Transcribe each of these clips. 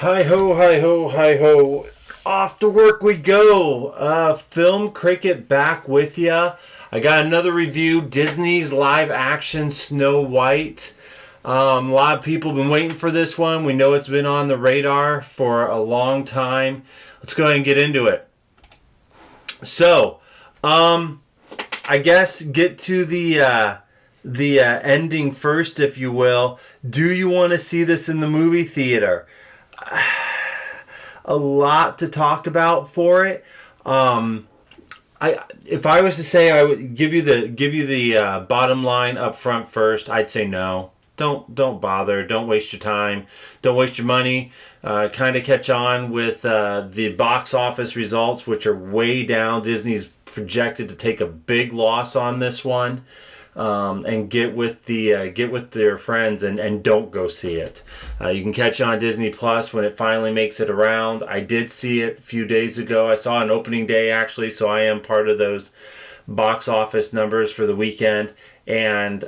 Hi ho, hi ho, hi ho. Off to work we go. Film Cricket back with ya. I got another review. Disney's live action Snow White. A lot of people have been waiting for this one. We know it's been on the radar for a long time. Let's go ahead and get into it. So, I guess get to the ending first, if you will. Do you want to see this in the movie theater? A lot to talk about for it. If I was to say, I would give you the bottom line up front first. I'd say no. Don't bother. Don't waste your time. Don't waste your money. Kind of catch on with the box office results, which are way down. Disney's projected to take a big loss on this one. And get with their friends and don't go see it. You can catch it on Disney Plus when it finally makes it around. I did see it a few days ago. I saw an opening day actually, so I am part of those box office numbers for the weekend, and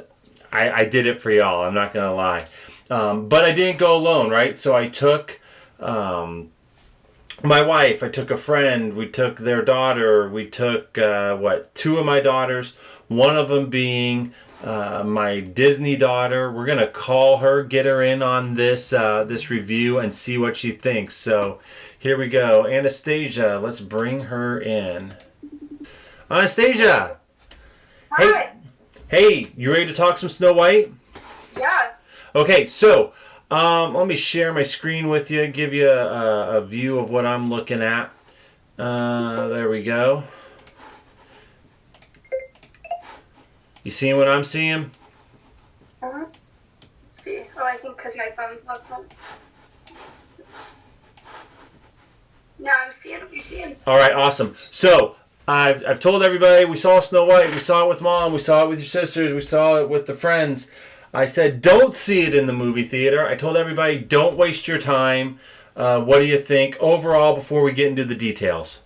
I did it for y'all. I'm not gonna lie, but I didn't go alone, right? So I took my wife, I took a friend, we took their daughter, we took two of my daughters, one of them being my Disney daughter. We're gonna call her, get her in on this review and see what she thinks. So here we go. Anastasia, let's bring her in. Anastasia! Hi. Hey, you ready to talk some Snow White? Yeah. Okay, so let me share my screen with you, give you a view of what I'm looking at. There we go. You seeing what I'm seeing? Uh-huh. Let's see. Oh, I think because my phone's locked up. Oops. No, I'm seeing what you're seeing. All right, awesome. So I've told everybody we saw Snow White. We saw it with Mom. We saw it with your sisters. We saw it with the friends. I said, don't see it in the movie theater. I told everybody, don't waste your time. What do you think overall before we get into the details?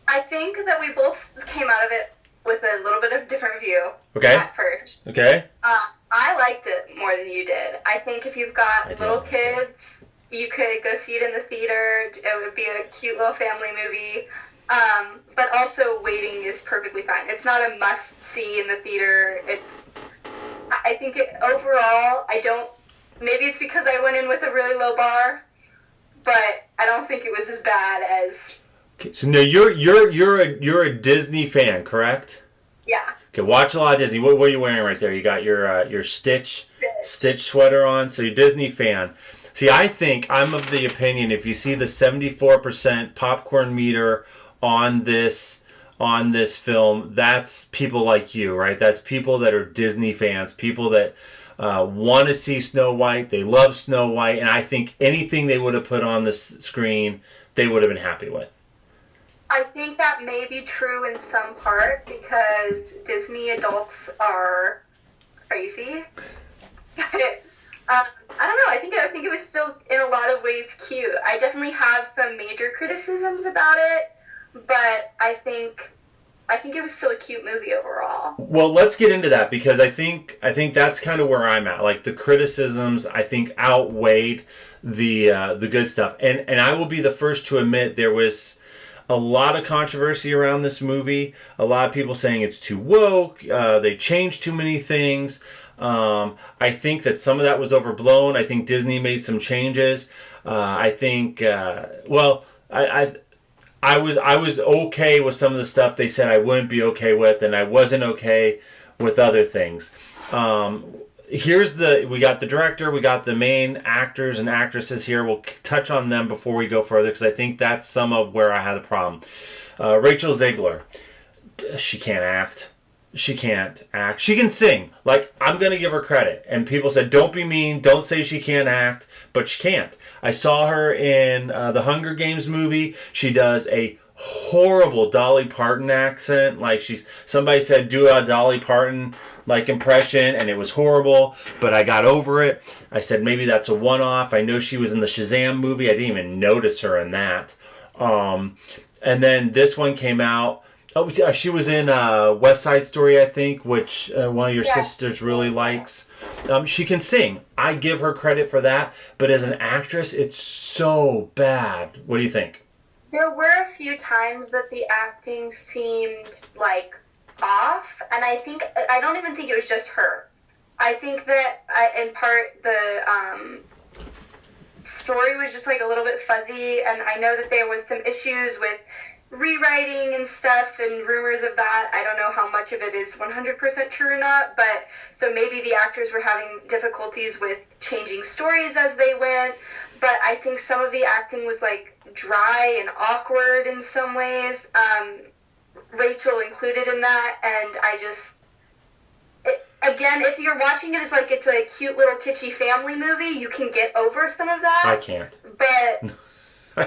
I think that we both came out of it with a little bit of different view. Okay. At first. Okay. I liked it more than you did. I think if you've got little kids, you could go see it in the theater. It would be a cute little family movie. But also waiting is perfectly fine. It's not a must-see in the theater. I think overall, maybe it's because I went in with a really low bar, but I don't think it was as bad as. Okay, so now you're a Disney fan, correct? Yeah. Okay, watch a lot of Disney. What are you wearing right there? You got your Stitch sweater on, so you're a Disney fan. See, I think I'm of the opinion if you see the 74% popcorn meter on this film, that's people like you, right? That's people that are Disney fans, people that want to see Snow White. They love Snow White, and I think anything they would have put on the screen, they would have been happy with. I think that may be true in some part because Disney adults are crazy. I don't know. I think it was still in a lot of ways cute. I definitely have some major criticisms about it, but I think it was still a cute movie overall. Well, let's get into that because I think that's kind of where I'm at. Like the criticisms, I think outweighed the good stuff, and I will be the first to admit there was a lot of controversy around this movie. A lot of people saying it's too woke. They changed too many things. I think that some of that was overblown. I think Disney made some changes. I think I was okay with some of the stuff they said I wouldn't be okay with, and I wasn't okay with other things. We got the director, we got the main actors and actresses here. We'll touch on them before we go further because I think that's some of where I had a problem. Rachel Zegler, she can't act. She can't act. She can sing. Like, I'm going to give her credit. And people said, don't be mean. Don't say she can't act. But she can't. I saw her in the Hunger Games movie. She does a horrible Dolly Parton accent. Like, somebody said, do a Dolly Parton like impression, and it was horrible. But I got over it. I said, maybe that's a one-off. I know she was in the Shazam movie. I didn't even notice her in that. And then this one came out. Oh, yeah, she was in West Side Story, I think, which one of your Yeah. sisters really likes. She can sing. I give her credit for that. But as an actress, it's so bad. What do you think? There were a few times that the acting seemed like off, and I don't even think it was just her. I think that in part the story was just like a little bit fuzzy, and I know that there was some issues with rewriting and stuff and rumors of that. I don't know how much of it is 100% true or not, but so maybe the actors were having difficulties with changing stories as they went, but I think some of the acting was like dry and awkward in some ways. Rachel included in that, and again, if you're watching it as like it's a cute little kitschy family movie, you can get over some of that. I can't. But I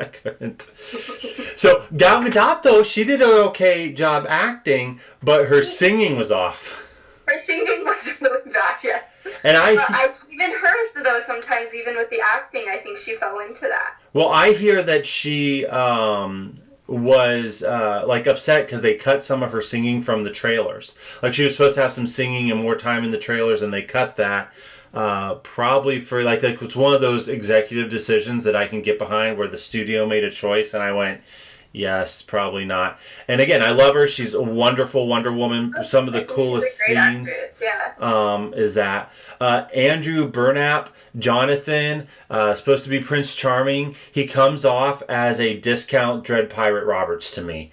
couldn't. So Gal Gadot, though, she did an okay job acting, but her singing was off. her singing was really bad, yes. And even hers though sometimes even with the acting, I think she fell into that. well, I hear that she was like upset because they cut some of her singing from the trailers. Like she was supposed to have some singing and more time in the trailers, and they cut that. Probably for like it's one of those executive decisions that I can get behind where the studio made a choice and I went, yes, probably not. And again, I love her. She's a wonderful Wonder Woman. Some of the coolest scenes is that Andrew Burnap, Jonathan, supposed to be Prince Charming. He comes off as a discount Dread Pirate Roberts to me.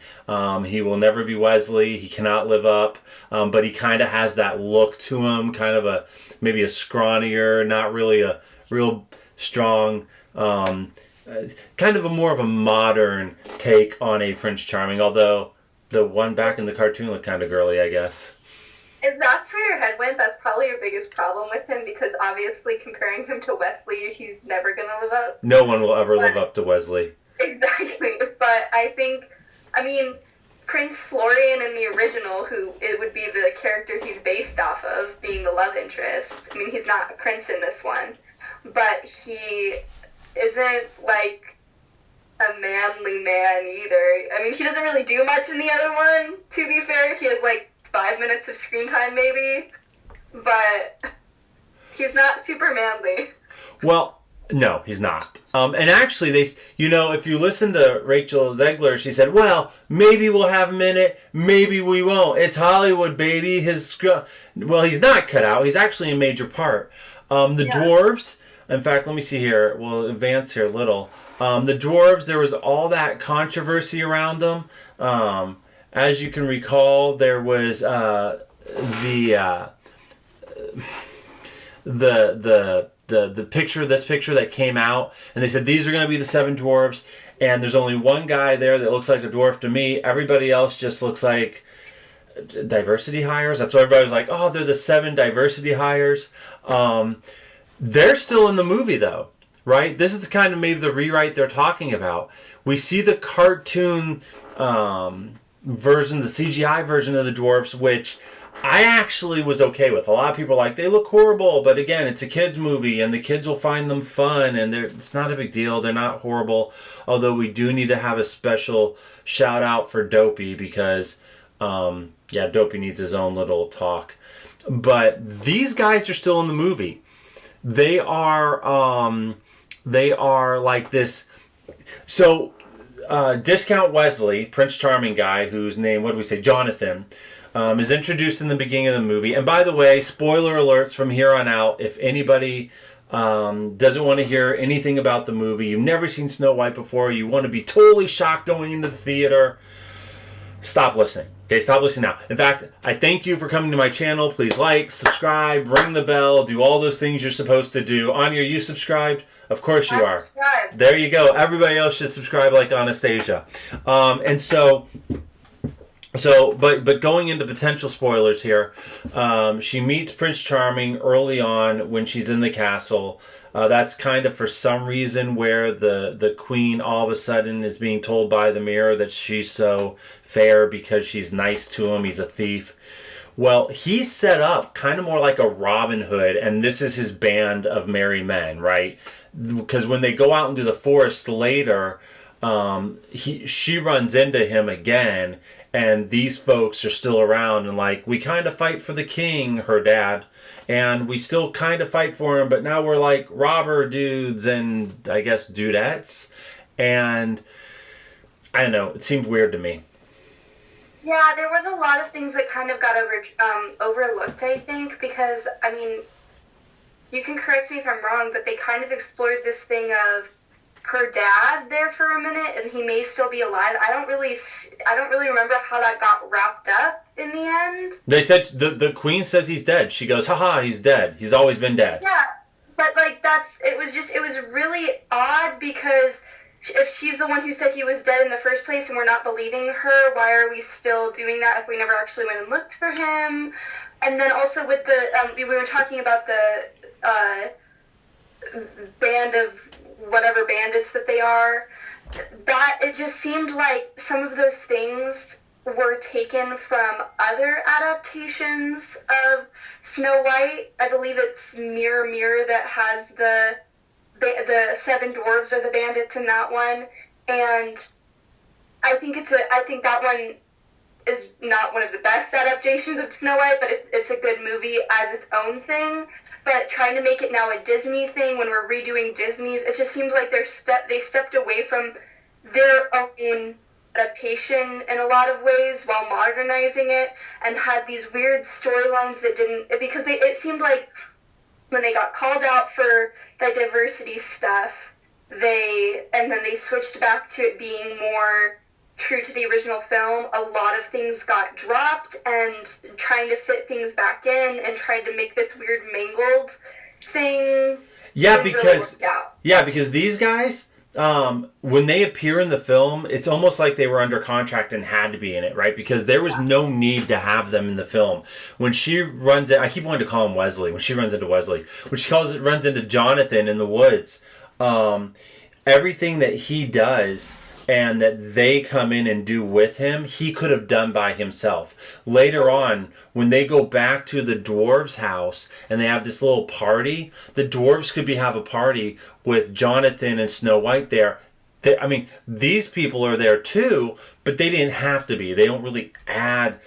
He will never be Wesley. He cannot live up, but he kind of has that look to him, kind of maybe a scrawnier, not really a real strong, kind of more of a modern take on a Prince Charming, although the one back in the cartoon looked kind of girly, I guess. If that's where your head went, that's probably your biggest problem with him, because obviously comparing him to Wesley, he's never going to live up. No one will ever live up to Wesley. Exactly. But I mean, Prince Florian in the original, who it would be the character he's based off of, being the love interest. I mean, he's not a prince in this one, but he isn't like a manly man either. I mean, he doesn't really do much in the other one, to be fair. He has like 5 minutes of screen time maybe, but he's not super manly. Well, no, he's not. And actually, if you listen to Rachel Zegler, she said, well, maybe we'll have him in it, maybe we won't. It's Hollywood, baby. Well, he's not cut out. He's actually a major part. Dwarves, in fact, let me see here. We'll advance here a little. The dwarves, there was all that controversy around them. As you can recall, there was the picture, this picture that came out, and they said these are going to be the 7 dwarves, and there's only one guy there that looks like a dwarf to me. Everybody else just looks like diversity hires. That's why everybody was like, oh, they're the 7 diversity hires. They're still in the movie though, right? This is the kind of maybe the rewrite they're talking about. We see the cartoon version, the CGI version of the dwarves, which I actually was okay with. A lot of people are like, they look horrible, but again, it's a kids movie and the kids will find them fun, and it's not a big deal. They're not horrible, although we do need to have a special shout out for Dopey because Dopey needs his own little talk. But these guys are still in the movie. They are like this. So Discount Wesley, Prince Charming guy, whose name, what do we say, Jonathan, is introduced in the beginning of the movie. And by the way, spoiler alerts from here on out. If anybody doesn't want to hear anything about the movie, you've never seen Snow White before, you want to be totally shocked going into the theater, stop listening. Okay, stop listening now. In fact, I thank you for coming to my channel. Please like, subscribe, ring the bell, do all those things you're supposed to do. Anya, are you subscribed? Of course you are. Subscribed. There you go. Everybody else should subscribe like Anastasia. But going into potential spoilers here, she meets Prince Charming early on when she's in the castle. That's kind of for some reason where the queen all of a sudden is being told by the mirror that she's so fair because she's nice to him. He's a thief. Well, he's set up kind of more like a Robin Hood, and this is his band of merry men, right? Because when they go out into the forest later, she runs into him again, and these folks are still around, and like, we kind of fight for the king, her dad, and we still kind of fight for him, but now we're like robber dudes and I guess dudettes, and I don't know, it seemed weird to me. Yeah, there was a lot of things that kind of got overlooked, I think, because, I mean, you can correct me if I'm wrong, but they kind of explored this thing of her dad there for a minute, and he may still be alive. I don't really remember how that got wrapped up in the end. They said the queen says he's dead. She goes, haha, he's dead. He's always been dead. Yeah, but like it was really odd because if she's the one who said he was dead in the first place and we're not believing her, why are we still doing that if we never actually went and looked for him? And then also with the we were talking about the band of whatever bandits that they are, that it just seemed like some of those things were taken from other adaptations of Snow White. I believe it's Mirror Mirror that has the seven dwarves are the bandits in that one, and I think that one is not one of the best adaptations of Snow White, but it's a good movie as its own thing. But trying to make it now a Disney thing when we're redoing Disney's, it just seems like they stepped away from their own adaptation in a lot of ways while modernizing it, and had these weird storylines that didn't, because it seemed like when they got called out for the diversity stuff, and then they switched back to it being more true to the original film, a lot of things got dropped, and trying to fit things back in and trying to make this weird mangled thing. Yeah, because these guys, when they appear in the film, it's almost like they were under contract and had to be in it, right? Because there was no need to have them in the film. When she runs it, I keep wanting to call him Wesley. When she runs into Wesley, when she runs into Jonathan in the woods, everything that he does and that they come in and do with him, he could have done by himself. Later on, when they go back to the dwarves' house and they have this little party, the dwarves could have a party with Jonathan and Snow White there. I mean, these people are there too, but they didn't have to be. They don't really add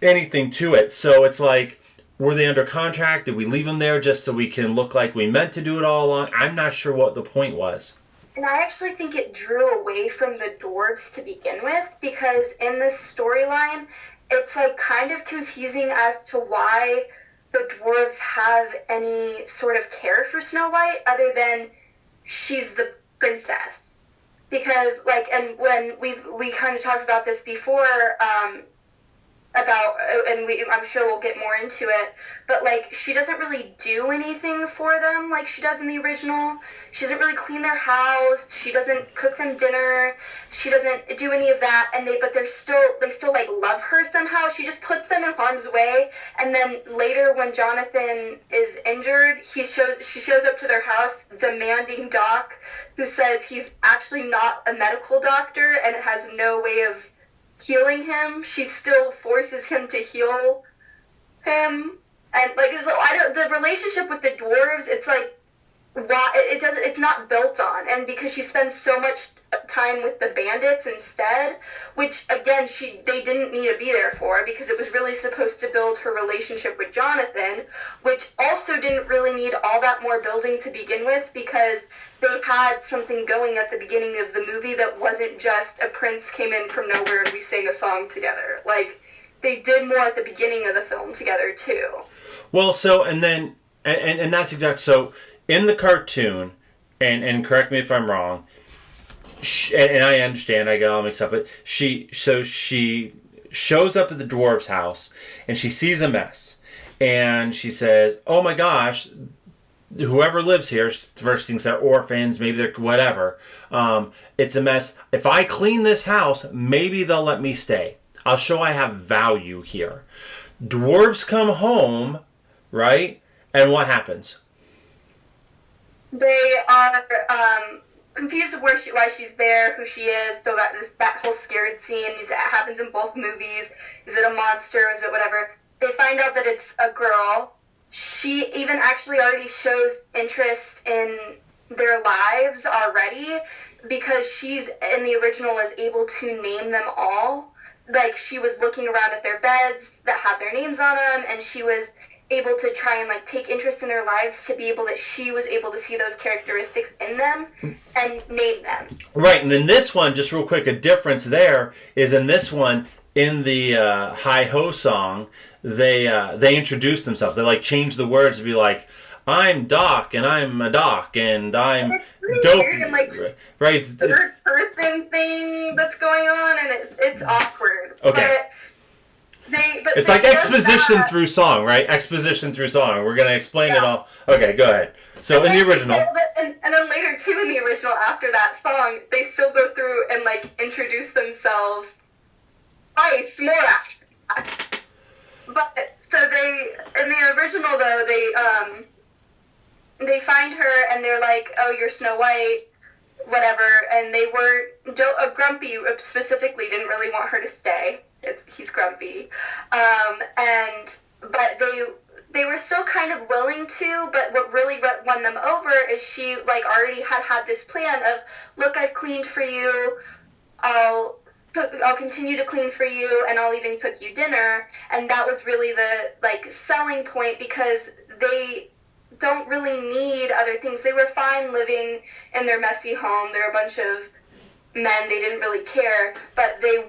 anything to it. So it's like, were they under contract? Did we leave them there just so we can look like we meant to do it all along? I'm not sure what the point was. And I actually think it drew away from the dwarves to begin with, because in this storyline, it's like kind of confusing as to why the dwarves have any sort of care for Snow White other than she's the princess. Because like, and when we kind of talked about this before, I'm sure we'll get more into it, but like, she doesn't really do anything for them like she does in the original. She doesn't really clean their house. She doesn't cook them dinner. She doesn't do any of that. But they still like love her somehow. She just puts them in harm's way. And then later, when Jonathan is injured, she shows up to their house demanding Doc, who says he's actually not a medical doctor and has no way of healing him. She still forces him to heal him, and like, so the relationship with the dwarves, it's like, why it's not built on, and because she spends so much time with the bandits instead, which again they didn't need to be there for, because it was really supposed to build her relationship with Jonathan, which also didn't really need all that more building to begin with, because they had something going at the beginning of the movie that wasn't just a prince came in from nowhere and we sang a song together. Like, they did more at the beginning of the film together too. Well, so and then and that's exactly so in the cartoon, and correct me if I'm wrong. And I understand, I got all mixed up, but she shows up at the dwarf's house and she sees a mess, and she says, "Oh my gosh, whoever lives here," first thinks they're orphans, maybe they're whatever. It's a mess. If I clean this house, maybe they'll let me stay. I'll show I have value here. Dwarves come home, right? And what happens? They are confused of why she's there, who she is. Still got that whole scared scene. It happens in both movies. Is it a monster? Is it whatever? They find out that it's a girl. She even actually already shows interest in their lives already, because she's, in the original, is able to name them all. like she was looking around at their beds that had their names on them, and she was able to try and like take interest in their lives to be able that she was able to see those characteristics in them and name them. Right, and in this one, just real quick, a difference there is in this one, in the Hi Ho song, they introduce themselves. They like change the words to be like, I'm Doc, and I'm a Doc, and I'm Dope. Weird and like right, it's third person thing that's going on, and it's awkward. Okay. But it's like exposition through song, right? Exposition through song. We're gonna explain it all. Okay, go ahead. So in the original, and then later too in the original, after that song, they still go through and like introduce themselves twice more after that. But so they in the original though they find her and they're like, oh, you're Snow White, whatever, and they were Grumpy specifically didn't really want her to stay. He's grumpy, but they were still kind of willing to. But what really won them over is she like already had this plan of, look, I've cleaned for you, I'll continue to clean for you, and I'll even cook you dinner. And that was really the like selling point, because they don't really need other things. They were fine living in their messy home. They're a bunch of men. They didn't really care, but they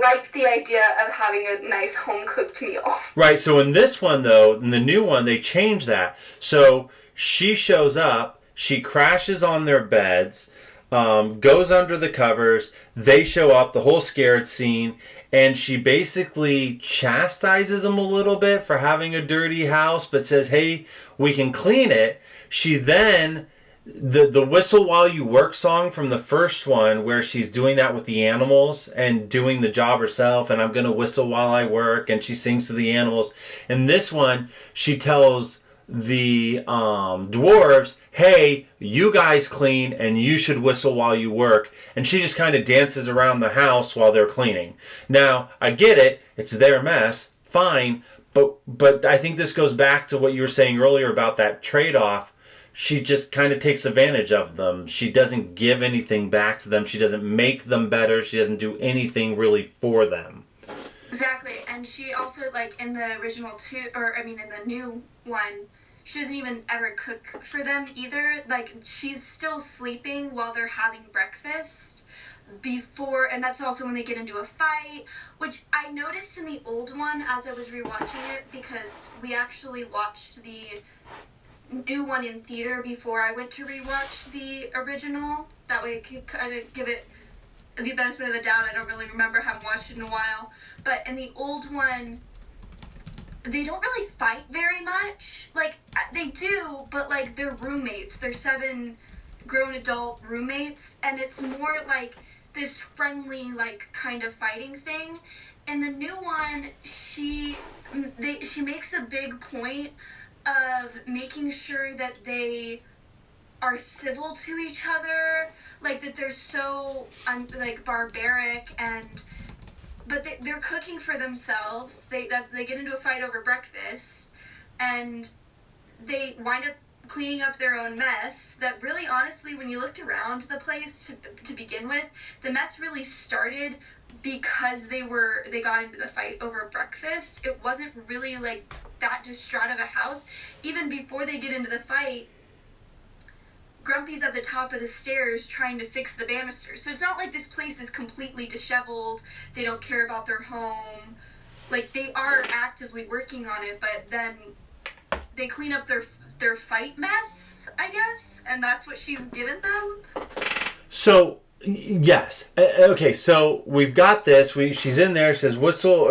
liked the idea of having a nice home-cooked meal. Right, so in this one, though, in the new one, they changed that. So she shows up, she crashes on their beds, goes under the covers, they show up, the whole scared scene, and she basically chastises them a little bit for having a dirty house, but says, hey, we can clean it. She then... The Whistle While You Work song from the first one, where she's doing that with the animals and doing the job herself, and I'm going to whistle while I work, and she sings to the animals. In this one, she tells the dwarves, hey, you guys clean, and you should whistle while you work. And she just kind of dances around the house while they're cleaning. Now, I get it. It's their mess. Fine. But I think this goes back to what you were saying earlier about that trade-off. She just kind of takes advantage of them. She doesn't give anything back to them. She doesn't make them better. She doesn't do anything really for them. Exactly. And she also, like, in the original in the new one, she doesn't even ever cook for them either. Like, she's still sleeping while they're having breakfast before, and that's also when they get into a fight, which I noticed in the old one as I was rewatching it, because we actually watched the new one in theater before I went to rewatch the original. That way I could kind of give it the benefit of the doubt. I don't really remember, haven't watched it in a while. But in the old one, they don't really fight very much. Like, they do, but like they're roommates. They're 7 grown adult roommates, and it's more like this friendly, like, kind of fighting thing. In the new one, she makes a big point of making sure that they are civil to each other, like that they're so barbaric, but they're cooking for themselves. They get into a fight over breakfast, and they wind up cleaning up their own mess. That really, honestly, when you looked around the place to begin with, the mess really started because they got into the fight over breakfast. It wasn't really like that distraught of a house. Even before they get into the fight, Grumpy's at the top of the stairs trying to fix the banister. So it's not like this place is completely disheveled. They don't care about their home. Like, they are actively working on it, but then they clean up their fight mess, I guess, and that's what she's given them. So, yes. Okay, so we've got this. She's in there, says whistle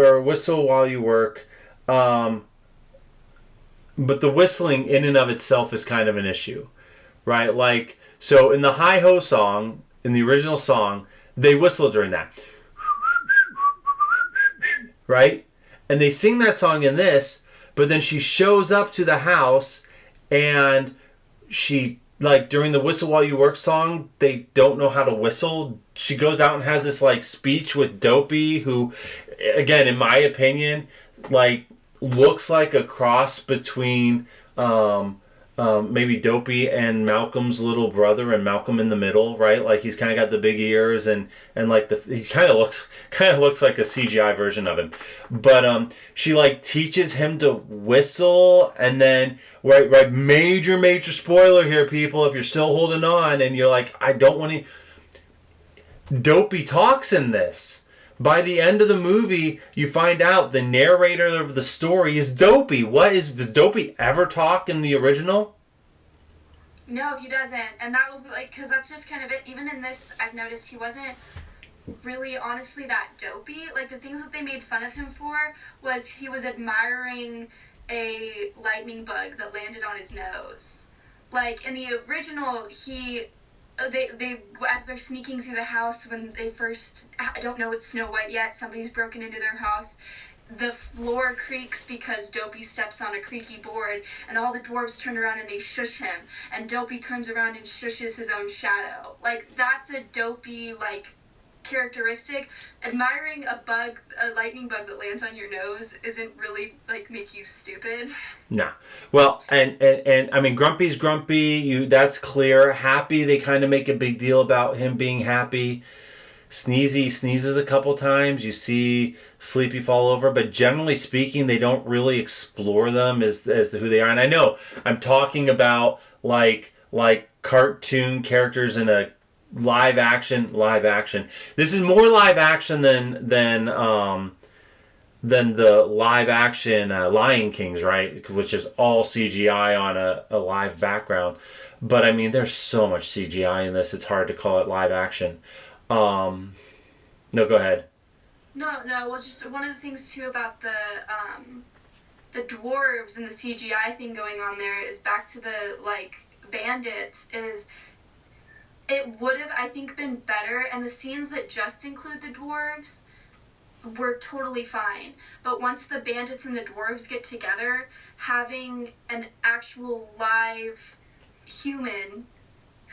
while you work. But the whistling in and of itself is kind of an issue, right? Like, so in the Hi-Ho song, in the original song, they whistle during that, right? And they sing that song in this, but then she shows up to the house and she, like, during the Whistle While You Work song, they don't know how to whistle. She goes out and has this, like, speech with Dopey, who, again, in my opinion, like, looks like a cross between maybe Dopey and Malcolm's little brother, and Malcolm in the middle, right? Like he's kind of got the big ears, and like he kind of looks like a CGI version of him. But she like teaches him to whistle, and then right, major spoiler here, people. If you're still holding on, and you're like, I don't want to. Dopey talks in this. By the end of the movie, you find out the narrator of the story is Dopey. Does Dopey ever talk in the original? No, he doesn't. And that was like, because that's just kind of it. Even in this, I've noticed he wasn't really honestly that dopey. Like, the things that they made fun of him for was he was admiring a lightning bug that landed on his nose. Like, in the original, they as they're sneaking through the house when they first, I don't know it's Snow White yet, somebody's broken into their house, the floor creaks because Dopey steps on a creaky board, and all the dwarves turn around and they shush him, and Dopey turns around and shushes his own shadow. Like, that's a Dopey, like, characteristic. Admiring a lightning bug that lands on your nose isn't really, like, make you stupid. Nah. Well, and I mean, Grumpy's grumpy. That's clear. Happy, they kind of make a big deal about him being happy. Sneezy sneezes a couple times. You see Sleepy fall over, but generally speaking, they don't really explore them as to who they are. And I know I'm talking about like cartoon characters in a live action. This is more live action than the live action Lion Kings, right? Which is all CGI on a live background. But I mean, there's so much CGI in this; it's hard to call it live action. No, go ahead. No. Well, just one of the things too about the dwarves and the CGI thing going on there is back to the like bandits. Is it would have, I think, been better, and the scenes that just include the dwarves were totally fine. But once the bandits and the dwarves get together, having an actual live human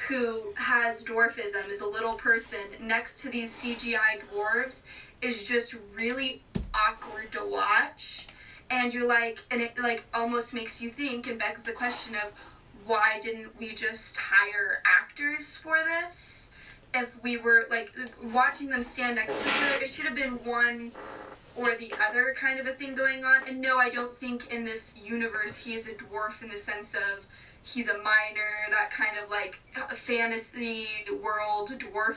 who has dwarfism, is a little person, next to these CGI dwarves is just really awkward to watch. And you're like, and it like almost makes you think and begs the question of why didn't we just hire actors for this? If we were like watching them stand next to each other, it should have been one or the other kind of a thing going on. And no, I don't think in this universe he is a dwarf in the sense of he's a minor, that kind of like fantasy world dwarf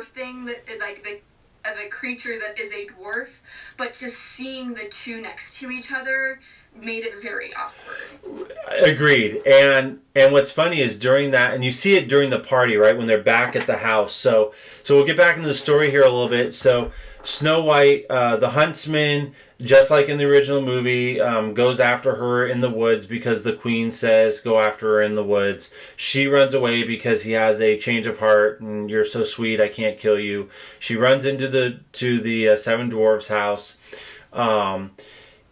thing that like the of a creature that is a dwarf, but just seeing the two next to each other made it very awkward. Agreed. And what's funny is during that, and you see it during the party, right, when they're back at the house. So we'll get back into the story here a little bit. So Snow White, the huntsman, just like in the original movie, goes after her in the woods because the queen says go after her in the woods. She runs away because he has a change of heart and you're so sweet, I can't kill you. She runs into the seven dwarfs' house.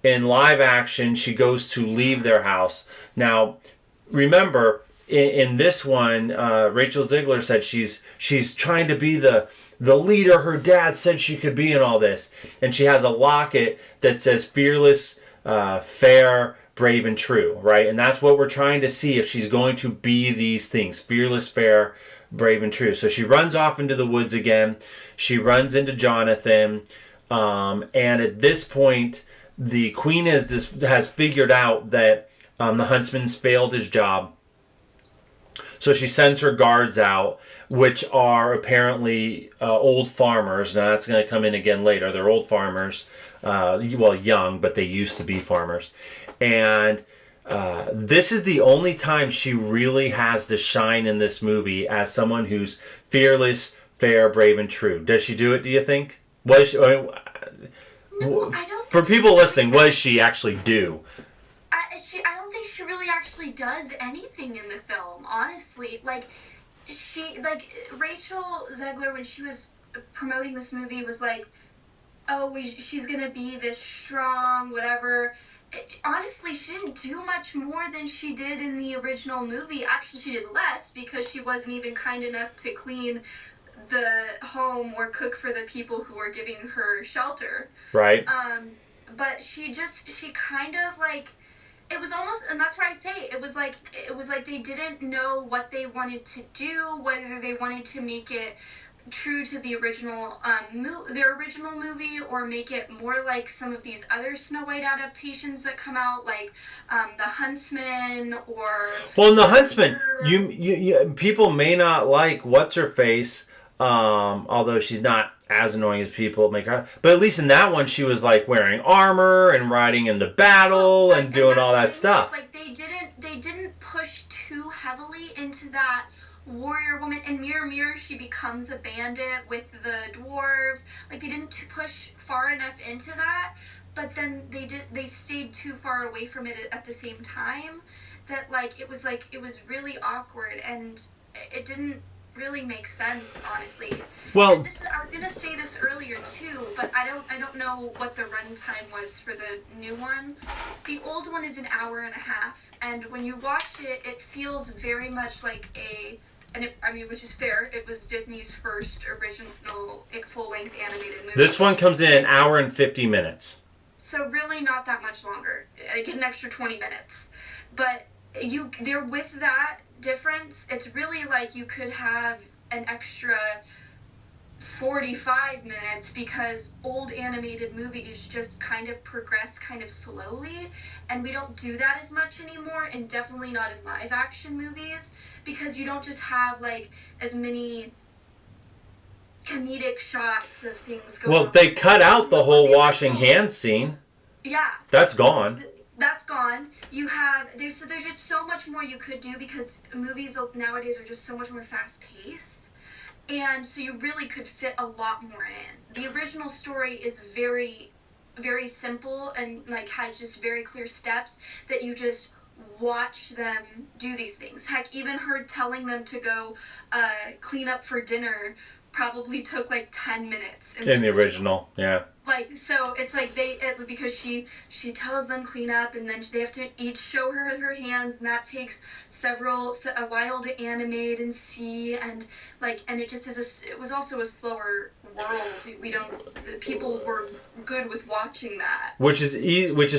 In live action, she goes to leave their house. Now, remember, in this one, Rachel Ziegler said she's trying to be the leader her dad said she could be in all this. And she has a locket that says fearless, fair, brave, and true, right? And that's what we're trying to see if she's going to be these things. Fearless, fair, brave, and true. So she runs off into the woods again. She runs into Jonathan. And at this point, the queen has figured out that the huntsman's failed his job. So she sends her guards out, which are apparently old farmers. Now that's going to come in again later. They're old farmers, young, but they used to be farmers. And this is the only time she really has to shine in this movie as someone who's fearless, fair, brave, and true. Does she do it, do you think? What is she, No, I don't. For people listening, what does she actually do? I don't think she really actually does anything in the film, honestly. Like, Rachel Zegler, when she was promoting this movie, was like, oh, she's gonna be this strong, whatever. Honestly, she didn't do much more than she did in the original movie. Actually, she did less because she wasn't even kind enough to clean the home or cook for the people who were giving her shelter. Right. But she kind of like it was almost, and that's why I say it was like they didn't know what they wanted to do, whether they wanted to make it true to the original their original movie, or make it more like some of these other Snow White adaptations that come out, like The Huntsman, or Well, in The Huntsman, you people may not like what's her face, although she's not as annoying as people make her. But at least in that one, she was like wearing armor and riding into battle and doing all that stuff. Like they didn't push too heavily into that warrior woman. And Mirror Mirror, she becomes a bandit with the dwarves. Like, they didn't push far enough into that, but then they stayed too far away from it at the same time, that it was really awkward, and it didn't really make sense, honestly. Well, I was gonna say this earlier too, but I don't know what the runtime was for the new one. The old one is an hour and a half, and when you watch it, it feels very much like which is fair. It was Disney's first original full-length animated movie. This one comes in an hour and 50 minutes. So really not that much longer. I get an extra 20 minutes. But they're with that difference, it's really like you could have an extra 45 minutes, because old animated movies just kind of progress kind of slowly, and we don't do that as much anymore, and definitely not in live action movies, because you don't just have as many comedic shots of things going on. Well, they cut out the whole washing hands scene. Yeah. That's gone. That's gone. There's just so much more you could do, because movies nowadays are just so much more fast paced. And so you really could fit a lot more in. The original story is very, very simple, and has just very clear steps that you just watch them do these things. Heck, even her telling them to go clean up for dinner probably took 10 minutes in the original. Yeah. So it's because she tells them clean up, and then they have to each show her hands, and that takes a while to animate and see, and it just it was also a slower world. People were good with watching that. Which is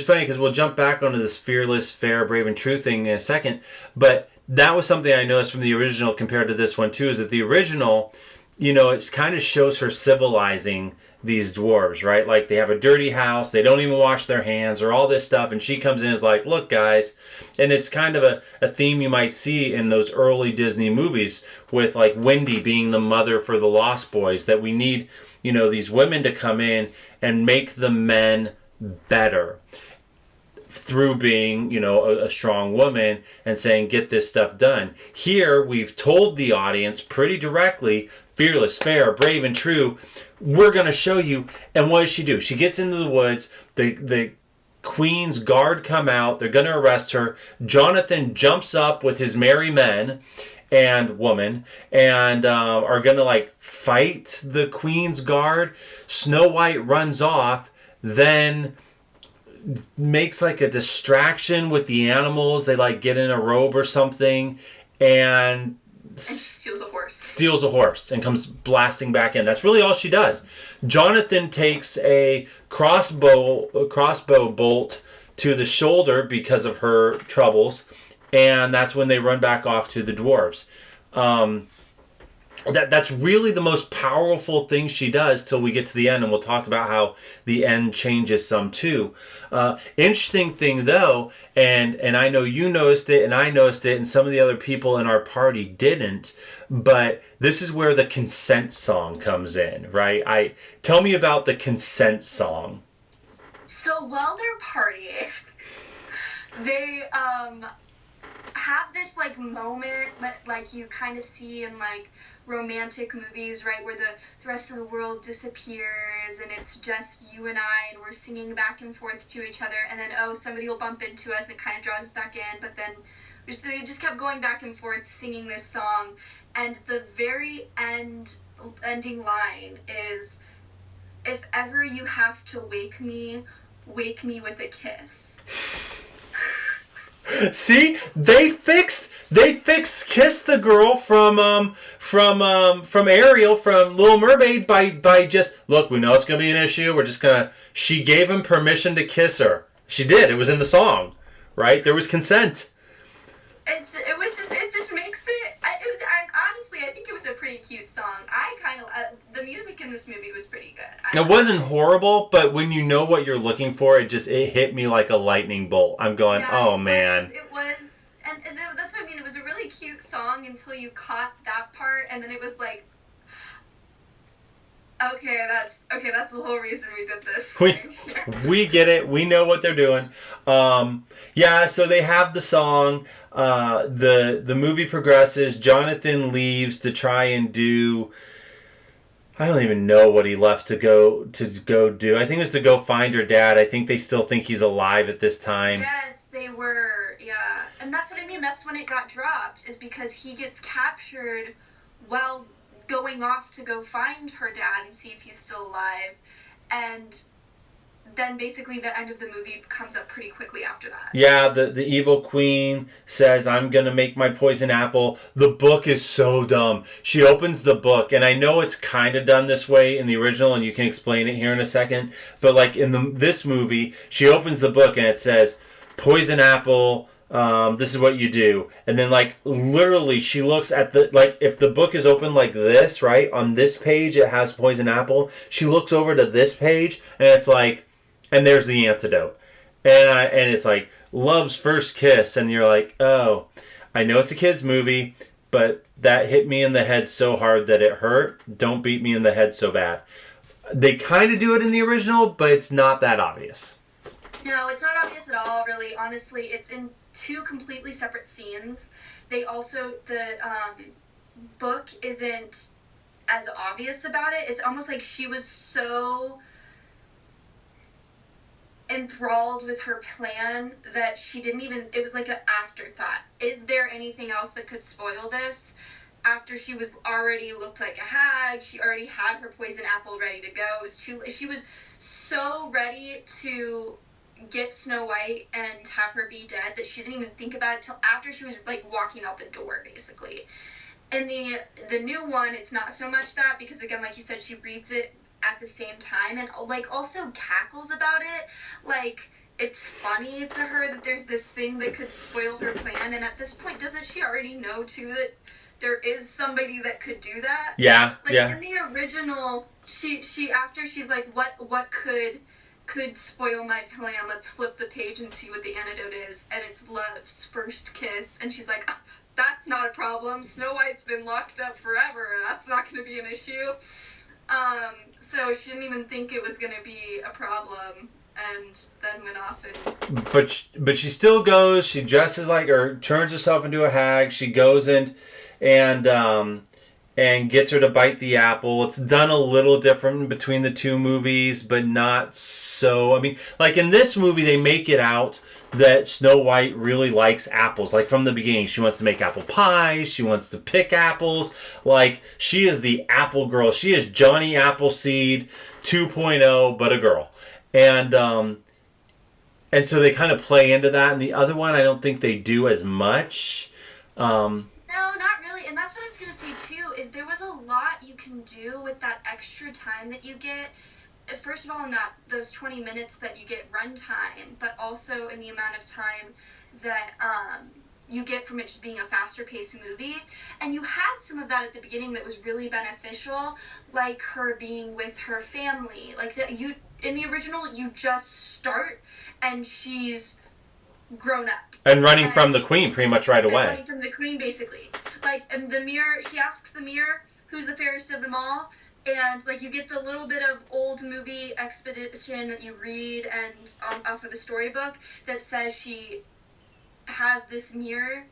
funny, because we'll jump back onto this fearless, fair, brave, and true thing in a second. But that was something I noticed from the original compared to this one too, is that the original, it kind of shows her civilizing these dwarves, right? They have a dirty house, they don't even wash their hands, or all this stuff, and she comes in and is like, look guys, and it's kind of a theme you might see in those early Disney movies, with Wendy being the mother for the Lost Boys, that we need, these women to come in and make the men better through being, a strong woman and saying, get this stuff done. Here, we've told the audience pretty directly, fearless, fair, brave, and true. We're going to show you. And what does she do? She gets into the woods. The Queen's guard come out. They're going to arrest her. Jonathan jumps up with his merry men and woman, and are going to fight the Queen's guard. Snow White runs off, then makes a distraction with the animals. They get in a robe or something, and steals a horse and comes blasting back in. That's really all she does. Jonathan takes a crossbow bolt to the shoulder because of her troubles, and that's when they run back off to the dwarves. That's really the most powerful thing she does till we get to the end, and we'll talk about how the end changes some too. Interesting thing though, and I know you noticed it, and I noticed it, and some of the other people in our party didn't, but this is where the consent song comes in, right? Tell me about the consent song. So while they're partying, they have this moment that you kind of see in romantic movies, right, where the rest of the world disappears and it's just you and I, and we're singing back and forth to each other, and then somebody will bump into us and kind of draws us back in, but then they just kept going back and forth singing this song, and the very ending line is, if ever you have to wake me with a kiss. See, they fixed Kiss the Girl from Ariel, from Little Mermaid, by just, look, we know it's gonna be an issue, she gave him permission to kiss her. She did, it was in the song, right? There was consent. It just makes it. Honestly, I think it was a pretty cute song. I kind of the music in this movie was pretty good. It wasn't horrible, but when you know what you're looking for, it hit me like a lightning bolt. I'm going, oh man. It was, and that's what I mean. It was a really cute song until you caught that part, and then it was like, okay, that's the whole reason we did this. We get it. We know what they're doing. Yeah, so they have the song. The movie progresses. Jonathan leaves to try and do. I don't even know what he left to go do. I think it was to go find her dad. I think they still think he's alive at this time. Yes, they were. Yeah, and that's what I mean. That's when it got dropped. Is because he gets captured while going off to go find her dad and see if he's still alive, and then basically the end of the movie comes up pretty quickly after that. Yeah, the evil queen says, I'm going to make my poison apple. The book is so dumb. She opens the book, and I know it's kind of done this way in the original, and you can explain it here in a second, but like in this movie, she opens the book, and it says, poison apple, this is what you do. And then like literally she looks at if the book is open like this, right? On this page, it has poison apple. She looks over to this page, and it's like, and there's the antidote. And it's like, love's first kiss. And you're like, oh, I know it's a kid's movie, but that hit me in the head so hard that it hurt. Don't beat me in the head so bad. They kind of do it in the original, but it's not that obvious. No, it's not obvious at all, really. Honestly, it's in two completely separate scenes. They also, the book isn't as obvious about it. It's almost like she was so enthralled with her plan that she didn't even, it was like an afterthought. Is there anything else that could spoil this? After she was already looked like a hag, she already had her poison apple ready to go. She was so ready to get Snow White and have her be dead that she didn't even think about it till after she was like walking out the door, basically. In the new one, it's not so much that, because again, like you said, she reads it at the same time and like also cackles about it. Like, it's funny to her that there's this thing that could spoil her plan, and at this point, doesn't she already know too that there is somebody that could do that? Yeah, like, yeah. In the original, she after she's like, what could spoil my plan? Let's flip the page and see what the antidote is, and it's love's first kiss, and she's like, that's not a problem. Snow White's been locked up forever. That's not going to be an issue. So she didn't even think it was going to be a problem, and then went off and... But she still goes, she dresses like, or turns herself into a hag, she goes in and gets her to bite the apple. It's done a little different between the two movies, but not so. I mean, like in this movie, they make it out that Snow White really likes apples. Like from the beginning, she wants to make apple pies. She wants to pick apples. Like, she is the apple girl. She is Johnny Appleseed 2.0, but a girl. And so they kind of play into that. And the other one, I don't think they do as much. No, not really. And that's what I was going to say, too, is there was a lot you can do with that extra time that you get. First of all, in those 20 minutes that you get runtime, but also in the amount of time that you get from it just being a faster-paced movie. And you had some of that at the beginning that was really beneficial, like her being with her family. Like, in the original, you just start, and she's grown up. And running from the queen pretty much right away. Running from the queen, basically. Like, the mirror, she asks the mirror, who's the fairest of them all? And, like, you get the little bit of old movie exposition that you read and off of a storybook that says she has this mirror,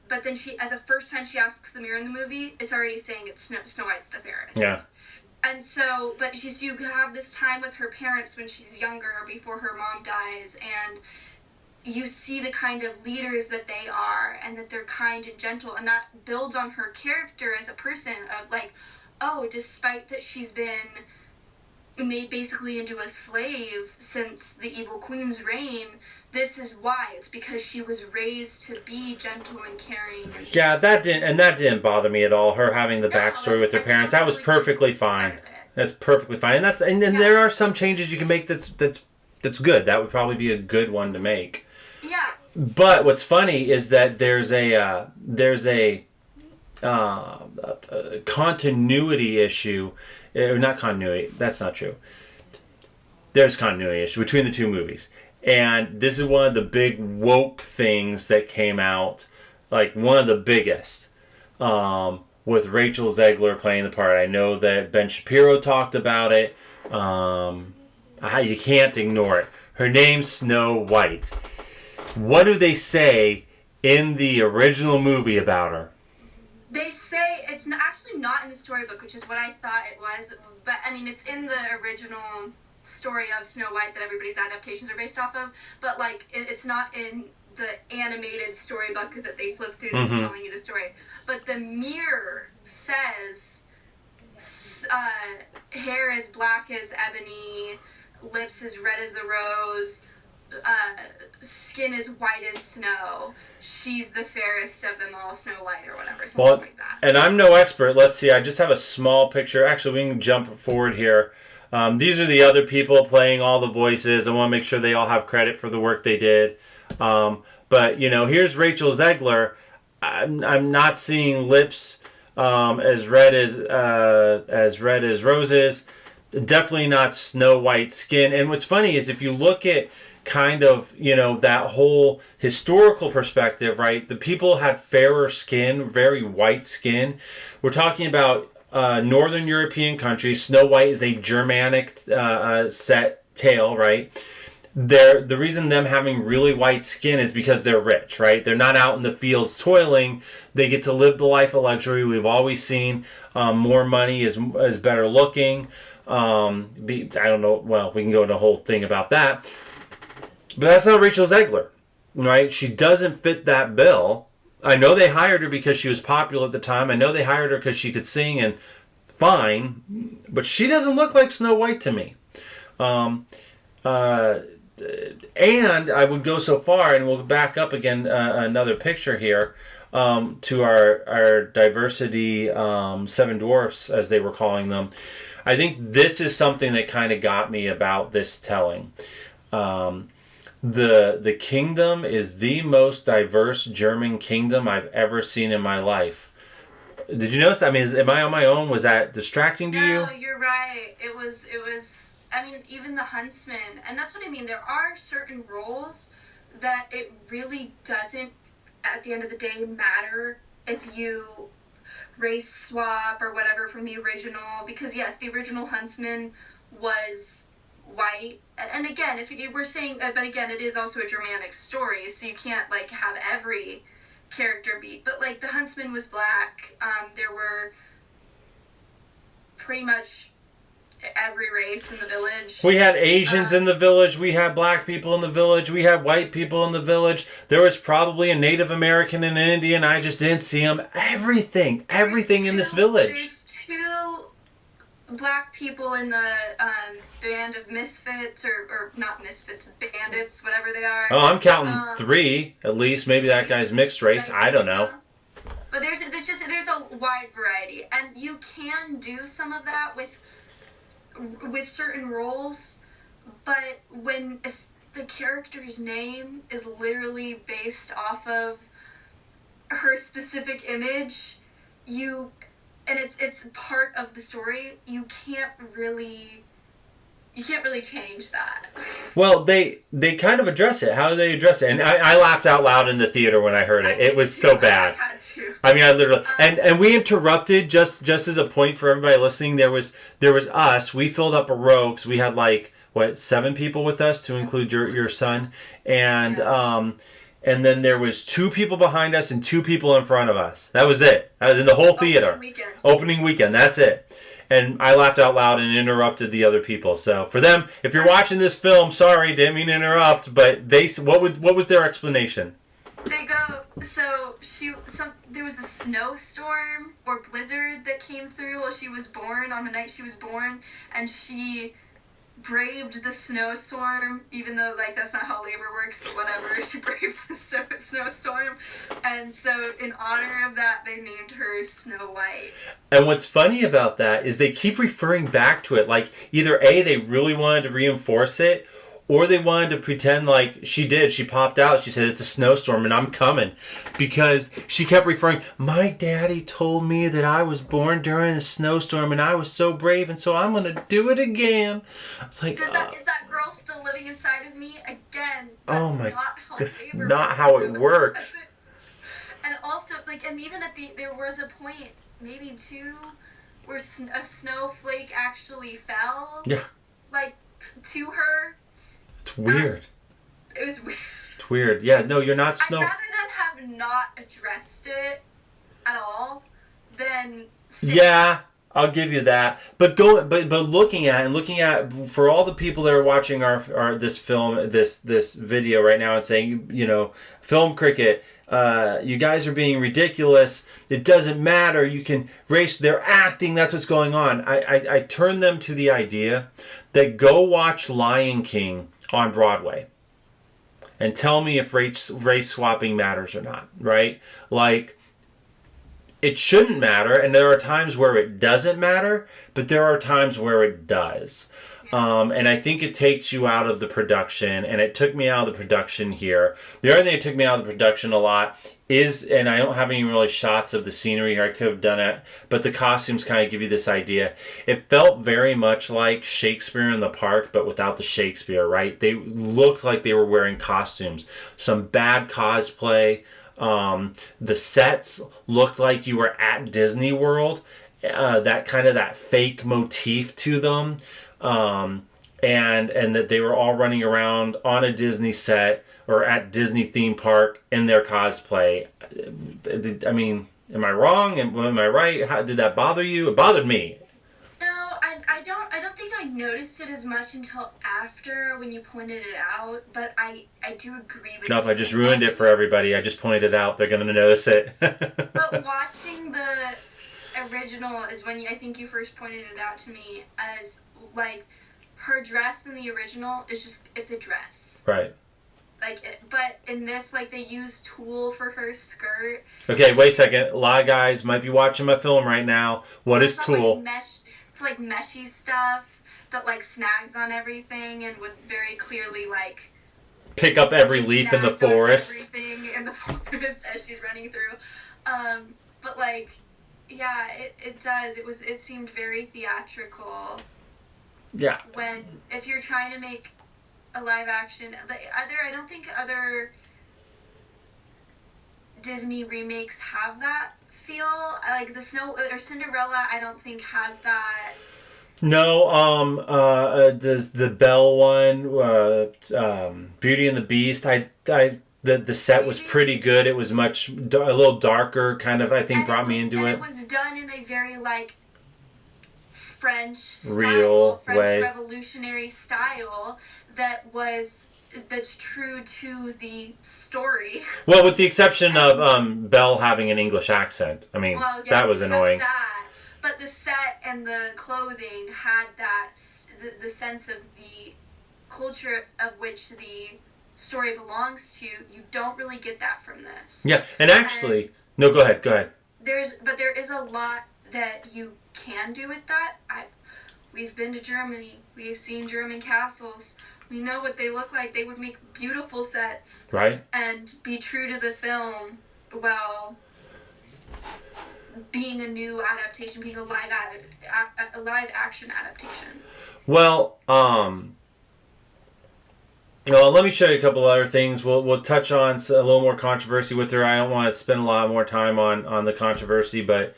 but then the first time she asks the mirror in the movie, it's already saying it's Snow White's the fairest. Yeah. And so, but you have this time with her parents when she's younger, before her mom dies, and you see the kind of leaders that they are, and that they're kind and gentle, and that builds on her character as a person of, like, oh, despite that she's been made basically into a slave since the evil queen's reign, this is why. It's because she was raised to be gentle and caring. And yeah, that didn't bother me at all. Her having the backstory with her parents, that was perfectly fine. That's perfectly fine. And then there are some changes you can make that's good. That would probably be a good one to make. Yeah. But what's funny is that there's a continuity issue, or not continuity. That's not true. There's continuity issue between the two movies, and this is one of the big woke things that came out, like one of the biggest. With Rachel Zegler playing the part, I know that Ben Shapiro talked about it. You can't ignore it. Her name's Snow White. What do they say in the original movie about her? They say it's actually not in the storybook, which is what I thought it was. But I mean, it's in the original story of Snow White that everybody's adaptations are based off of. But like, it's not in the animated storybook that they flip through that's telling you the story. But the mirror says, hair as black as ebony, lips as red as the rose, skin as white as snow. She's the fairest of them all, Snow White, or whatever, something like that. And I'm no expert. Let's see. I just have a small picture. Actually, we can jump forward here. These are the other people playing all the voices. I want to make sure they all have credit for the work they did. But here's Rachel Zegler. I'm not seeing lips as red as roses. Definitely not Snow White skin. And what's funny is if you look at kind of that whole historical perspective, right? The people had fairer skin, very white skin. We're talking about Northern European countries. Snow White is a Germanic set tale, right? The reason them having really white skin is because they're rich, right? They're not out in the fields toiling. They get to live the life of luxury. We've always seen more money is better looking. I don't know. Well, we can go into a whole thing about that. But that's not Rachel Zegler, right? She doesn't fit that bill. I know they hired her because she was popular at the time. I know they hired her because she could sing and fine. But she doesn't look like Snow White to me. And I would go so far, and we'll back up again another picture here to our diversity seven dwarfs, as they were calling them. I think this is something that kind of got me about this telling. The kingdom is the most diverse German kingdom I've ever seen in my life. Did you notice that? I mean, am I on my own? Was that distracting to you? No, you're right. It was. I mean, even the huntsman, and that's what I mean. There are certain roles that it really doesn't, at the end of the day, matter if you race swap or whatever from the original. Because yes, the original huntsman was white, and again, if we're saying, but again, it is also a Germanic story, so you can't like have every character be. But like the huntsman was black. There were pretty much every race in the village. We had Asians in the village. We had black people in the village. We had white people in the village. There was probably a Native American and an Indian. I just didn't see them. Everything in this village. There's two black people in the band of misfits, or not misfits, bandits, whatever they are. Oh, I'm counting three at least. Maybe that guy's mixed race. I don't know. But there's a wide variety, and you can do some of that with certain roles, but when the character's name is literally based off of her specific image, and it's part of the story, you can't really change that. Well, they kind of address it. How do they address it? And I laughed out loud in the theater when I heard it. It was so bad. I had to. I mean, I literally and we interrupted just as a point for everybody listening. There was us. We filled up a row because we had 7 people with us to include your son, and and then there was 2 people behind us and 2 people in front of us. That was it. That was in the whole theater. Opening weekend. That's it. And I laughed out loud and interrupted the other people. So for them, if you're watching this film, sorry, didn't mean to interrupt. But what was their explanation? They go, so there was a snowstorm or blizzard that came through while she was born, on the night she was born, and she braved the snowstorm, even though that's not how labor works, but whatever. She braved the snowstorm, and so in honor of that, they named her Snow White. And what's funny about that is they keep referring back to it, like either A, they really wanted to reinforce it, or they wanted to pretend like she did. She popped out. She said, it's a snowstorm and I'm coming. Because she kept referring, my daddy told me that I was born during a snowstorm and I was so brave and so I'm going to do it again. It's like, is that girl still living inside of me? Again, oh my, that's not how it works. And also, like, and even there was a point, maybe two, where a snowflake actually fell. Yeah. Like, to her. It's weird. It was weird. It's weird. Yeah, no, you're not snow. I'd rather them have not addressed it at all than. Yeah, I'll give you that. But looking at for all the people that are watching our this film, this video right now and saying, you know, Film Cricket, you guys are being ridiculous. It doesn't matter. You can race. They're acting. That's what's going on. I turn them to the idea that go watch Lion King on Broadway and tell me if race swapping matters or not, right? Like, it shouldn't matter, and there are times where it doesn't matter, but there are times where it does. And I think it takes you out of the production, and it took me out of the production here. The other thing that took me out of the production a lot is, and I don't have any really shots of the scenery here, I could have done it, but the costumes kind of give you this idea. It felt very much like Shakespeare in the Park, but without the Shakespeare, right? They looked like they were wearing costumes. Some bad cosplay. The sets looked like you were at Disney World. That fake motif to them. And that they were all running around on a Disney set or at Disney theme park in their cosplay. I mean, am I wrong? Am I right? How, did that bother you? It bothered me. No, I don't think I noticed it as much until after when you pointed it out, but I do agree with you. Nope, I just ruined it for everybody. I just pointed it out. They're going to notice it. But watching the original is when I think you first pointed it out to me as, like, her dress in the original is just, it's a dress. Right. Like, but in this, like, they use tulle for her skirt. Okay, wait a second. A lot of guys might be watching my film right now. What is tulle? Like it's like meshy stuff that, like, snags on everything and would very clearly, like, pick up every leaf in the forest. Everything in the forest as she's running through. But, like, yeah, it does. It seemed very theatrical. Yeah. If you're trying to make a live action, I don't think other Disney remakes have that feel. Like the Cinderella, I don't think has that. No, the Belle one, Beauty and the Beast. The set was pretty good. It was a little darker, kind of. I think brought me into it. It was done in a very, like, French way. revolutionary style that's true to the story. Well, with the exception of Belle having an English accent. I mean, that was annoying. But the set and the clothing had the sense of the culture of which the story belongs to. You don't really get that from this. Yeah, and actually, no, go ahead. There is a lot that you can do with that. We've been to Germany. We've seen German castles. We know what they look like. They would make beautiful sets. Right. And be true to the film while being a new adaptation, being a live action adaptation. Well, let me show you a couple other things. We'll touch on a little more controversy with her. I don't want to spend a lot more time on the controversy, but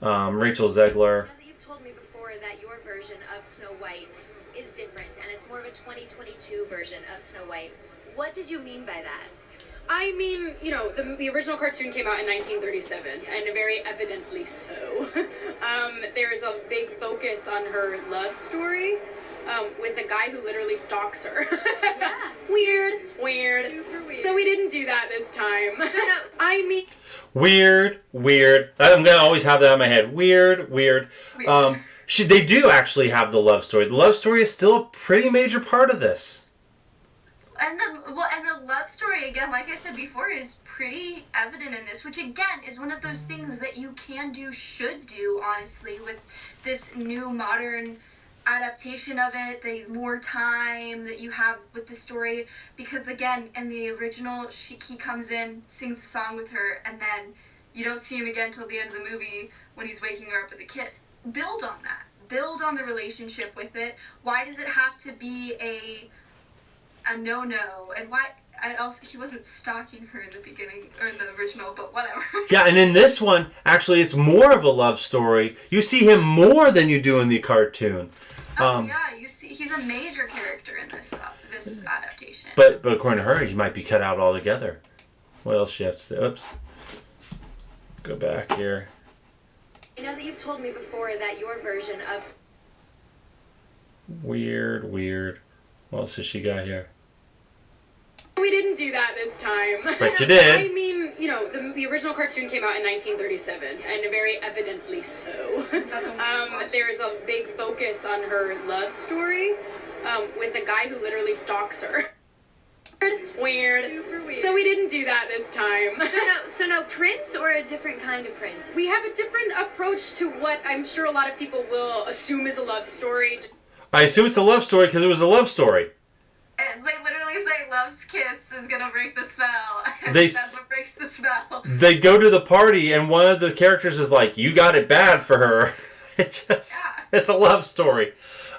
Rachel Zegler. You've told me before that your version of Snow White is different, and it's more of a 2022 version of Snow White. What did you mean by that? I mean, the original cartoon came out in 1937, and very evidently so. There's a big focus on her love story with a guy who literally stalks her. Yeah. Weird. Super weird. So we didn't do that this time. No. I mean... Weird. I'm going to always have that in my head. Weird. They do actually have the love story. The love story is still a pretty major part of this. And the love story, again, like I said before, is pretty evident in this, which again is one of those things that you should do, honestly, with this new modern adaptation of it, the more time that you have with the story, because again, in the original, he comes in, sings a song with her, and then you don't see him again till the end of the movie when he's waking her up with a kiss. Build on that. Build on the relationship with it. Why does it have to be a no-no? And why... he wasn't stalking her in the beginning, or in the original, but whatever. Yeah, and in this one, actually, it's more of a love story. You see him more than you do in the cartoon. Yeah, you see, he's a major character in this adaptation. But according to her, he might be cut out altogether. What else she have to say? Oops. Go back here. I know that you've told me before that your version of... Weird. What else has she got here? We didn't do that this time. But you did. I mean, the original cartoon came out in 1937, and very evidently so. There's a big focus on her love story with a guy who literally stalks her. Weird. Super weird. So we didn't do that this time. So no Prince, or a different kind of Prince? We have a different approach to what I'm sure a lot of people will assume is a love story. I assume it's a love story because it was a love story. And they literally say love's kiss is gonna break the spell. That's what breaks the spell. They go to the party and one of the characters is like, "You got it bad for her." It's a love story.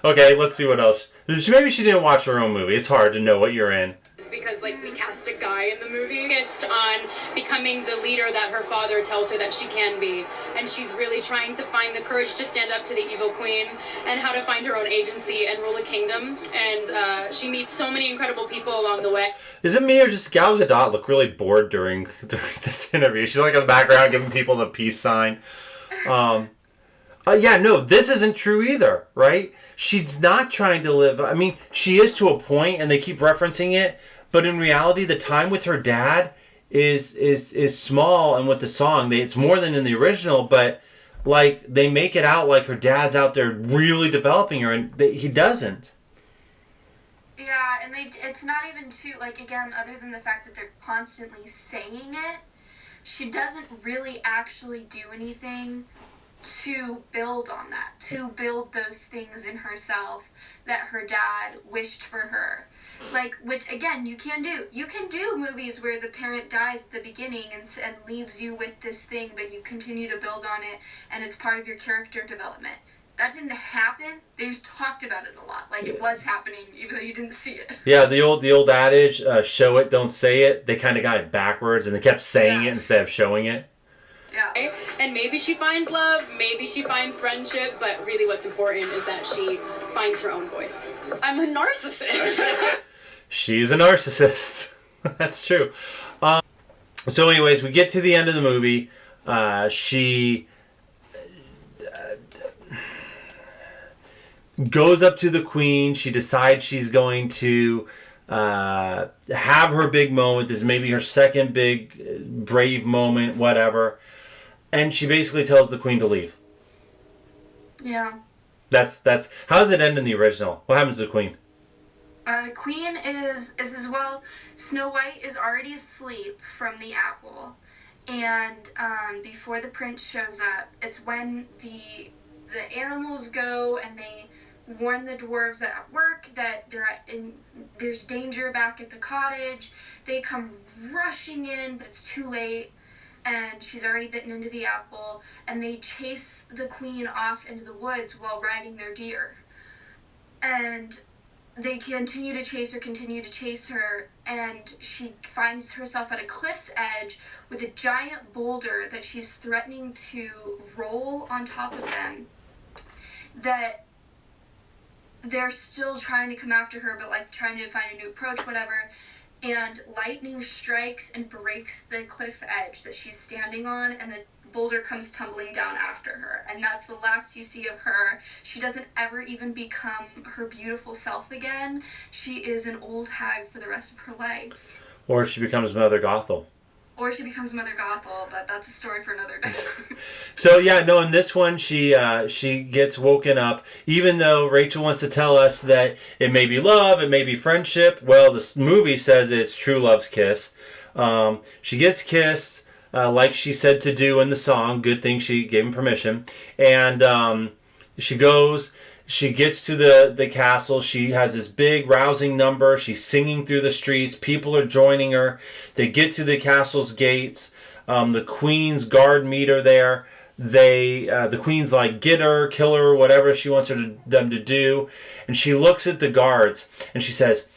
Okay, let's see what else. Maybe she didn't watch her own movie. It's hard to know what you're in. Because we cast a guy in the movie focused on becoming the leader that her father tells her that she can be, and she's really trying to find the courage to stand up to the evil queen and how to find her own agency and rule a kingdom, and she meets so many incredible people along the way. Is it me or just Gal Gadot look really bored during this interview? She's like in the background giving people the peace sign. Yeah, no, this isn't true either, right? She's not trying to live... I mean, she is to a point, and they keep referencing it, but in reality, the time with her dad is small, and with the song, it's more than in the original, but they make it out like her dad's out there really developing her, and he doesn't. Yeah, and it's not even too, again, other than the fact that they're constantly saying it, she doesn't really actually do anything to build on that, to build those things in herself that her dad wished for her. Which, again, you can do. You can do movies where the parent dies at the beginning and leaves you with this thing, but you continue to build on it, and it's part of your character development. That didn't happen. They just talked about it a lot. It was happening, even though you didn't see it. Yeah, the old adage, show it, don't say it, they kind of got it backwards, and they kept saying it instead of showing it. Yeah. And maybe she finds love, maybe she finds friendship, but really what's important is that she finds her own voice. I'm a narcissist. She's a narcissist. That's true. So anyways, we get to the end of the movie. She goes up to the queen. She decides she's going to have her big moment. This is maybe her second big brave moment, whatever. And she basically tells the queen to leave. Yeah. That's how does it end in the original? What happens to the queen? The queen is as well. Snow White is already asleep from the apple, and before the prince shows up, it's when the animals go and they warn the dwarves at work that there's danger back at the cottage. They come rushing in, but it's too late, and she's already bitten into the apple, and they chase the queen off into the woods while riding their deer. And they continue to chase her, and she finds herself at a cliff's edge with a giant boulder that she's threatening to roll on top of them. That they're still trying to come after her, but trying to find a new approach, whatever. And lightning strikes and breaks the cliff edge that she's standing on, and the boulder comes tumbling down after her. And that's the last you see of her. She doesn't ever even become her beautiful self again. She is an old hag for the rest of her life. Or she becomes Mother Gothel. Or she becomes Mother Gothel, but that's a story for another day. So yeah, no, in this one she gets woken up, even though Rachel wants to tell us that it may be love, it may be friendship. Well, this movie says it's true love's kiss. She gets kissed, like she said to do in the song. Good thing she gave him permission. And she goes, She gets to the castle. She has this big rousing number. She's singing through the streets. People are joining her. They get to the castle's gates. The queen's guard meet her there. The queen's like, get her, kill her, whatever she wants them to do. And she looks at the guards and she says,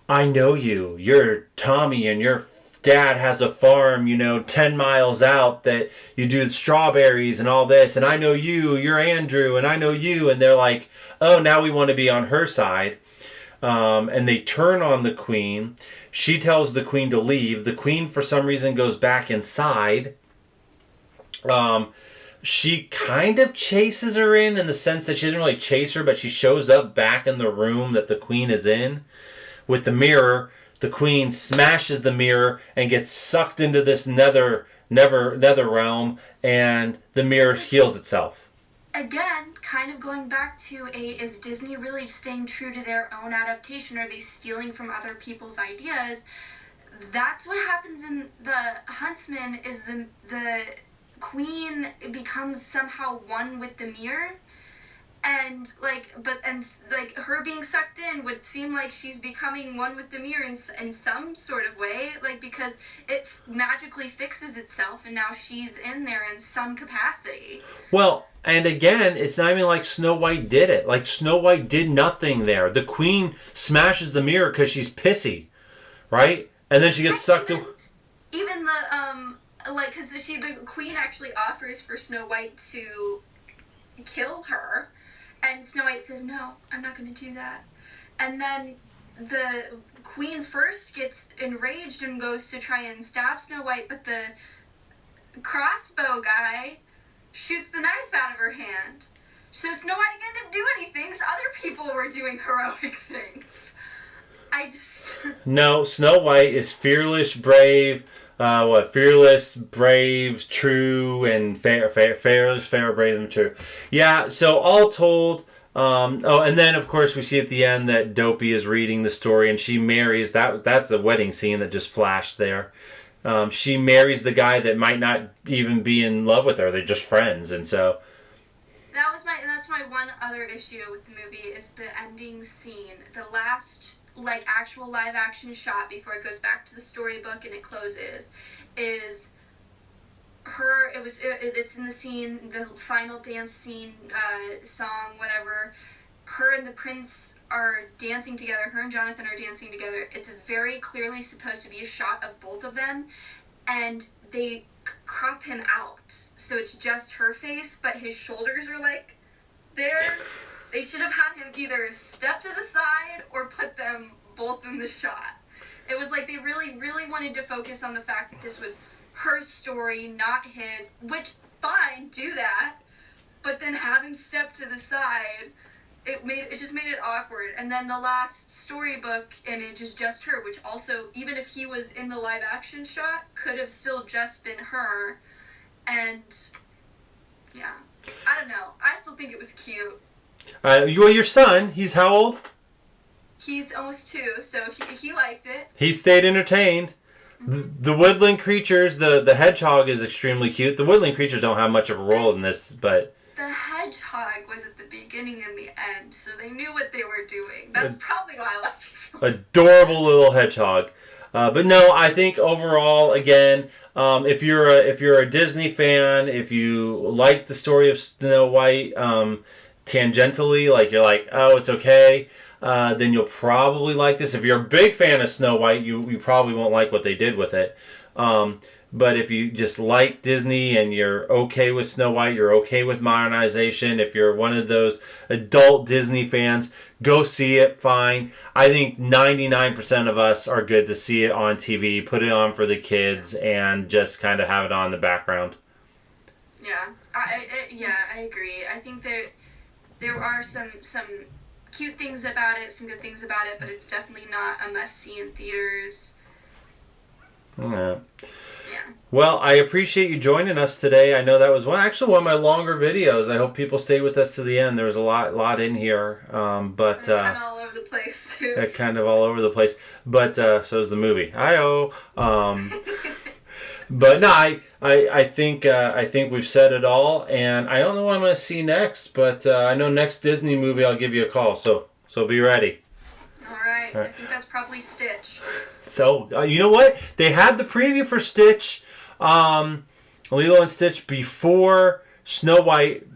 I know you. You're Tommy, and your dad has a farm, 10 miles out that you do strawberries and all this. And I know you. You're Andrew, and I know you. And they're like, oh, now we want to be on her side. And they turn on the queen. She tells the queen to leave. The queen, for some reason, goes back inside. She kind of chases her in the sense that she doesn't really chase her, but she shows up back in the room that the queen is in. With the mirror, the queen smashes the mirror and gets sucked into this nether realm, and the mirror heals itself. Again, kind of going back to is Disney really staying true to their own adaptation? Are they stealing from other people's ideas? That's what happens in The Huntsman, is the queen becomes somehow one with the mirror. And her being sucked in would seem like she's becoming one with the mirror in some sort of way, because it magically fixes itself, and now she's in there in some capacity. Well, and again, it's not even like Snow White did it. Like, Snow White did nothing there. The queen smashes the mirror because she's pissy, right? And then she gets stuck to... Even because the queen actually offers for Snow White to kill her. And Snow White says, no, I'm not going to do that. And then the queen first gets enraged and goes to try and stab Snow White, but the crossbow guy shoots the knife out of her hand. So Snow White didn't do anything, so other people were doing heroic things. No, Snow White is fearless, brave, fearless, brave, true, and fearless, fair, brave, and true. Yeah, so all told, and then of course we see at the end that Dopey is reading the story, and she marries, that's the wedding scene that just flashed there. She marries the guy that might not even be in love with her, they're just friends, and so... That's my one other issue with the movie, is the ending scene. The last... actual live action shot before it goes back to the storybook and it closes is her. It's in the scene, the final dance scene, song, whatever. Her and the prince are dancing together. Her and Jonathan are dancing together. It's very clearly supposed to be a shot of both of them, and they crop him out so it's just her face, but his shoulders are there. They should have had him either step to the side or put them both in the shot. It was like they really, really wanted to focus on the fact that this was her story, not his, which, fine, do that, but then have him step to the side, it just made it awkward. And then the last storybook image is just her, which also, even if he was in the live action shot, could have still just been her. And, yeah, I don't know. I still think it was cute. Your son, he's how old? He's almost 2, so he liked it. He stayed entertained. The woodland creatures, the hedgehog is extremely cute. The woodland creatures don't have much of a role in this, but... The hedgehog was at the beginning and the end, so they knew what they were doing. That's probably why I liked it so much. Adorable little hedgehog. But no, I think overall, again, if you're a Disney fan, if you like the story of Snow White, tangentially, you're like, oh, it's okay, then you'll probably like this. If you're a big fan of Snow White, you probably won't like what they did with it. But if you just like Disney and you're okay with Snow White, you're okay with modernization, if you're one of those adult Disney fans, go see it, fine. I think 99% of us are good to see it on TV, put it on for the kids, and just kind of have it on in the background. Yeah, I agree. I think there are some cute things about it, some good things about it, but it's definitely not a must-see in theaters. Yeah. Yeah. Well, I appreciate you joining us today. I know that was one of my longer videos. I hope people stayed with us to the end. There was a lot in here, but kind of all over the place too. Kind of all over the place. But so is the movie. Hi-oh. But no, I think we've said it all, and I don't know what I'm going to see next, but I know next Disney movie I'll give you a call. So be ready. All right. I think that's probably Stitch. So you know what? They had the preview for Stitch, Lilo and Stitch before Snow White.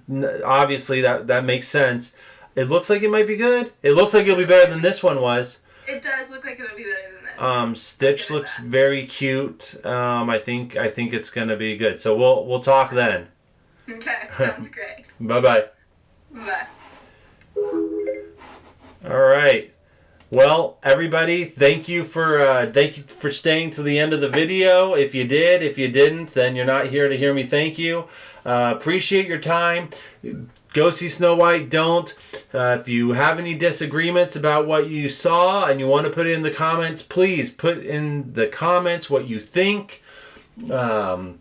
Obviously, that makes sense. It looks like it might be good. It looks like it'll be better than this one was. It does look like it would be better than this. Stitch looks very cute. I think it's gonna be good. So we'll talk then. Okay, sounds great. Bye. Bye. All right. Well, everybody, thank you for staying to the end of the video. If you did, if you didn't, then you're not here to hear me thank you. Appreciate your time. Go see Snow White. Don't. If you have any disagreements about what you saw and you want to put it in the comments, please put in the comments what you think. But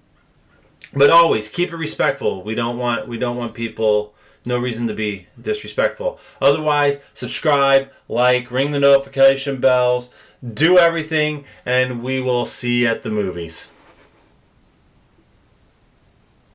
always keep it respectful. We don't want people. No reason to be disrespectful. Otherwise, subscribe, like, ring the notification bells, do everything, and we will see you at the movies.